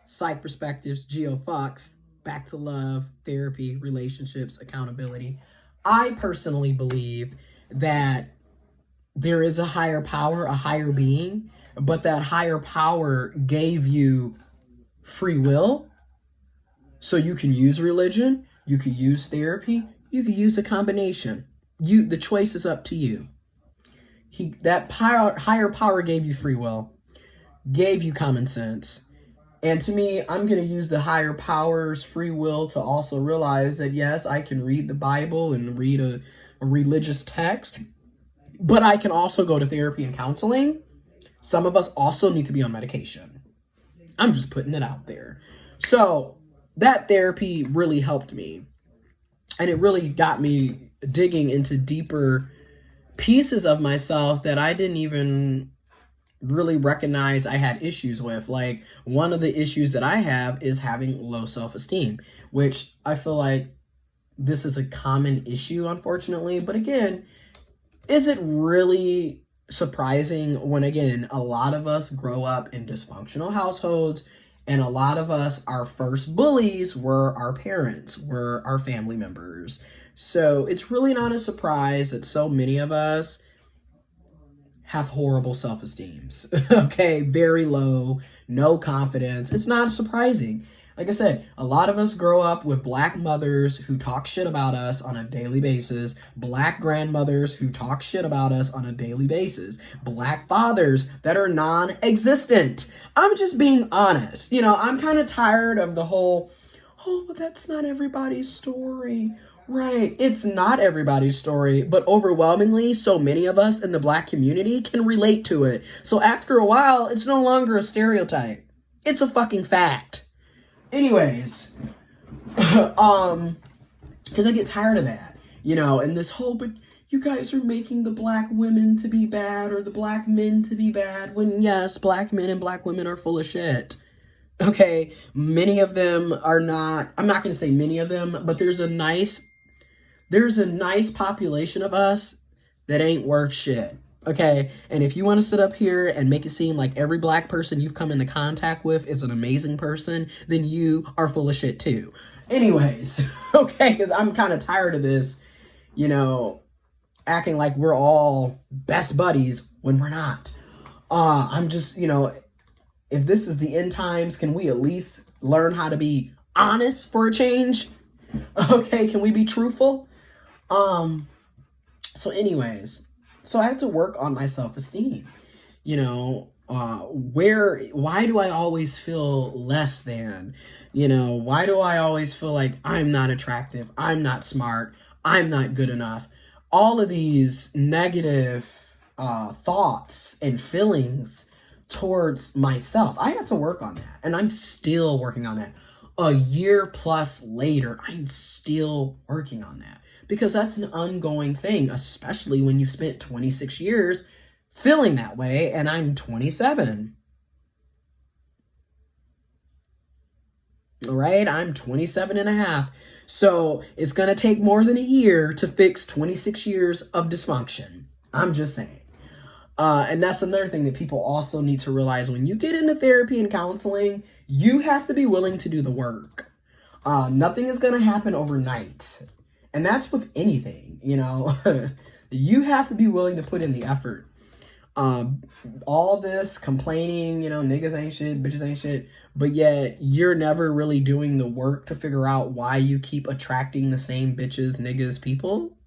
Psych Perspectives, giofvcks, back to love, therapy, relationships, accountability. I personally believe that there is a higher power, a higher being, but that higher power gave you free will. So you can use religion, you could use therapy, you could use a combination. The choice is up to you. That higher power gave you free will, gave you common sense. And to me, I'm going to use the higher power's free will to also realize that, yes, I can read the Bible and read a religious text, but I can also go to therapy and counseling. Some of us also need to be on medication. I'm just putting it out there. So that therapy really helped me. And it really got me digging into deeper pieces of myself that I didn't even really recognize I had issues with. Like, one of the issues that I have is having low self-esteem, which I feel like this is a common issue, unfortunately. But again, is it really surprising when, again, a lot of us grow up in dysfunctional households, and a lot of us, our first bullies were our parents, were our family members. So it's really not a surprise that so many of us have horrible self-esteems. Okay, very low, no confidence. It's not surprising. Like I said, a lot of us grow up with Black mothers who talk shit about us on a daily basis, Black grandmothers who talk shit about us on a daily basis, Black fathers that are non-existent. I'm just being honest. I'm kind of tired of the whole, oh, but that's not everybody's story. Right, it's not everybody's story, but overwhelmingly, so many of us in the Black community can relate to it. So after a while, it's no longer a stereotype. It's a fucking fact. Anyways, because I get tired of that, and this whole, but you guys are making the Black women to be bad or the Black men to be bad, when yes, Black men and Black women are full of shit. Okay, many of them are not, I'm not going to say many of them, but there's a nice population of us that ain't worth shit. Okay, and if you want to sit up here and make it seem like every Black person you've come into contact with is an amazing person, then you are full of shit too. Anyways, okay, because I'm kind of tired of this, acting like we're all best buddies when we're not. I'm just, if this is the end times, can we at least learn how to be honest for a change? Okay, can we be truthful? So anyways, so I had to work on my self-esteem. Why do I always feel less than? Why do I always feel like I'm not attractive? I'm not smart. I'm not good enough. All of these negative thoughts and feelings towards myself. I had to work on that, and I'm still working on that. A year plus later, I'm still working on that, because that's an ongoing thing, especially when you've spent 26 years feeling that way, and I'm 27. All right, I'm 27 and a half. So it's going to take more than a year to fix 26 years of dysfunction. I'm just saying. And that's another thing that people also need to realize. When you get into therapy and counseling, you have to be willing to do the work. Nothing is going to happen overnight. And that's with anything, You have to be willing to put in the effort. All this complaining, niggas ain't shit, bitches ain't shit, but yet you're never really doing the work to figure out why you keep attracting the same bitches, niggas, people.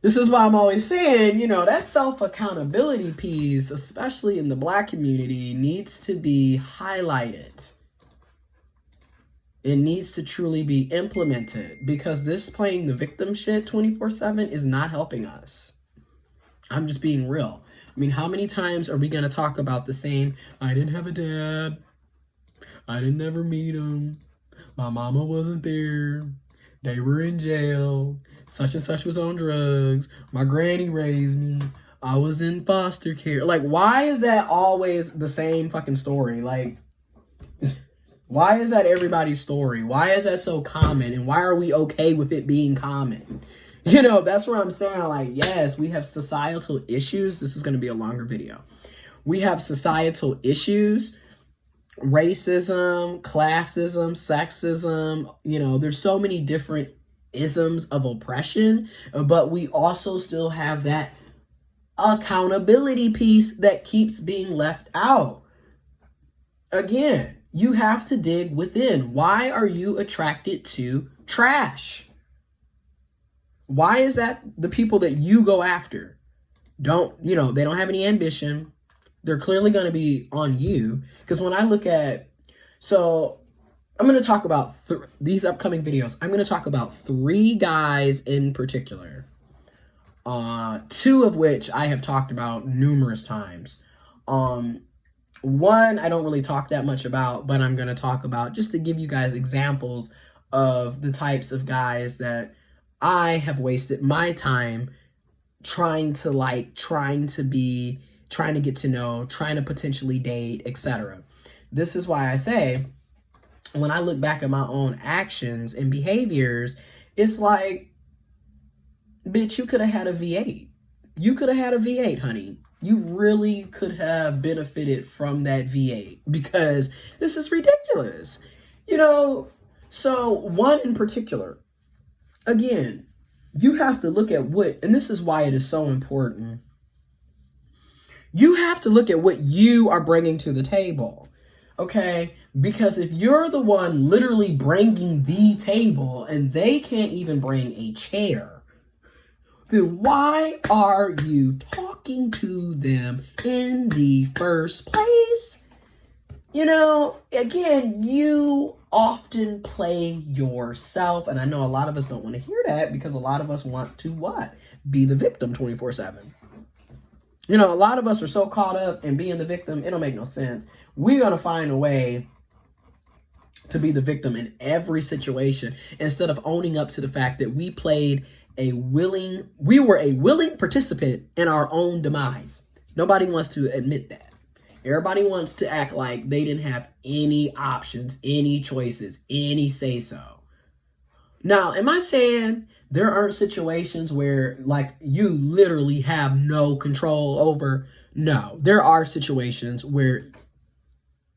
This is why I'm always saying, that self-accountability piece, especially in the Black community, needs to be highlighted. It needs to truly be implemented, because this playing the victim shit 24/7 is not helping us. I'm just being real. I mean, how many times are we going to talk about the same, I didn't have a dad, I didn't ever meet him, my mama wasn't there, they were in jail, such and such was on drugs, my granny raised me, I was in foster care. Like, why is that always the same fucking story? Like, why is that everybody's story? Why is that so common? And why are we okay with it being common? That's what I'm saying. Like, yes, we have societal issues. This is going to be a longer video. We have societal issues racism, classism, sexism, there's so many different isms of oppression, but we also still have that accountability piece that keeps being left out. Again, you have to dig within. Why are you attracted to trash? Why is that the people that you go after? They don't have any ambition. They're clearly going to be on you. Because when I look at, so I'm going to talk about these upcoming videos. I'm going to talk about 3 guys in particular. 2 of which I have talked about numerous times. One I don't really talk that much about, but I'm going to talk about just to give you guys examples of the types of guys that I have wasted my time trying to get to know, trying to potentially date, etc. This is why I say, when I look back at my own actions and behaviors, it's like, bitch, you could have had a V8. You could have had a V8, honey. You really could have benefited from that V8 because this is ridiculous. So one in particular, again, you have to look at and this is why it is so important. You have to look at what you are bringing to the table, okay? Because if you're the one literally bringing the table and they can't even bring a chair, then why are you talking to them in the first place? Again, you often play yourself. And I know a lot of us don't want to hear that because a lot of us want to what? Be the victim 24/7. A lot of us are so caught up in being the victim, it don't make no sense. We're going to find a way to be the victim in every situation instead of owning up to the fact that we were a willing participant in our own demise. Nobody wants to admit that. Everybody wants to act like they didn't have any options, any choices, any say-so. Now, am I saying there aren't situations where, like, you literally have no control over? No, there are situations where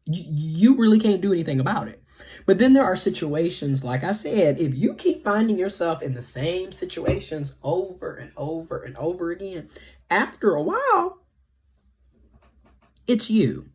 you really can't do anything about it. But then there are situations, like I said, if you keep finding yourself in the same situations over and over and over again, after a while, it's you.